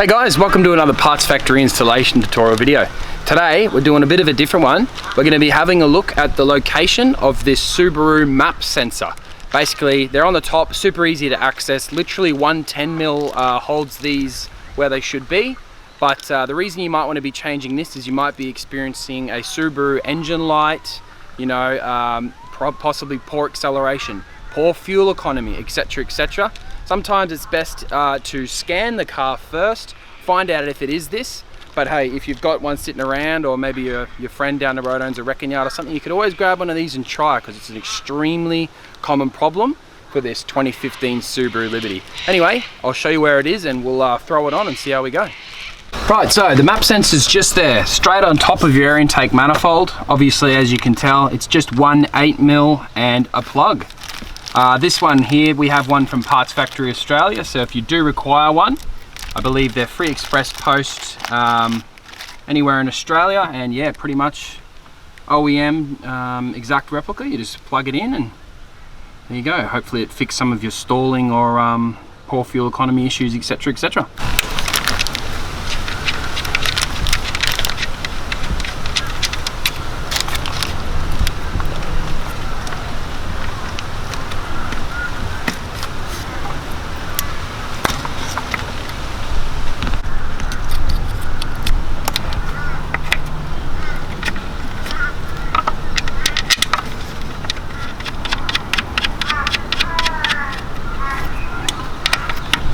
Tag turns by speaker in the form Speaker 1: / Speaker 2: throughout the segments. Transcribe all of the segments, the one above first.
Speaker 1: Hey guys, welcome to another Parts Factory installation tutorial video. Today we're doing a bit of a different one. We're going to be having a look at the location of this Subaru Map Sensor. Basically, they're on the top, super easy to access. Literally one 10mm holds these where they should be. But the reason you might want to be changing this is you might be experiencing a Subaru engine light, possibly poor acceleration, poor fuel economy, etc, etc. Sometimes it's best to scan the car first, find out if it is this. But hey, if you've got one sitting around, or maybe your friend down the road owns a wrecking yard or something, you could always grab one of these and try, because it's an extremely common problem for this 2015 Subaru Liberty. Anyway, I'll show you where it is and we'll throw it on and see how we go. Right, so the map sensor's just there, straight on top of your air intake manifold. Obviously, as you can tell, it's just one 8mm and a plug. This one here, we have one from Parts Factory Australia, so if you do require one, I believe they're free express post anywhere in Australia, and yeah, pretty much OEM exact replica. You just plug it in and there you go. Hopefully it fixes some of your stalling or poor fuel economy issues, etc, etc.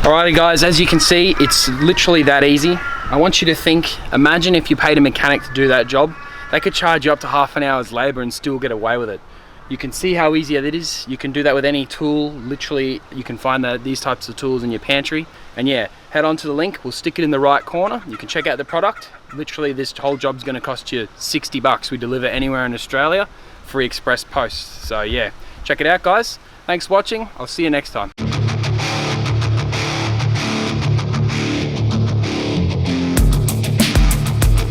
Speaker 1: Alrighty guys, as you can see, it's literally that easy. I want you to imagine if you paid a mechanic to do that job, they could charge you up to half an hour's labor and still get away with it. You can see how easy it is. You can do that with any tool. Literally, you can find these types of tools in your pantry. And yeah, head on to the link, we'll stick it in the right corner. You can check out the product. Literally, this whole job's gonna cost you 60 bucks. We deliver anywhere in Australia, free express post. So yeah, check it out guys. Thanks for watching, I'll see you next time.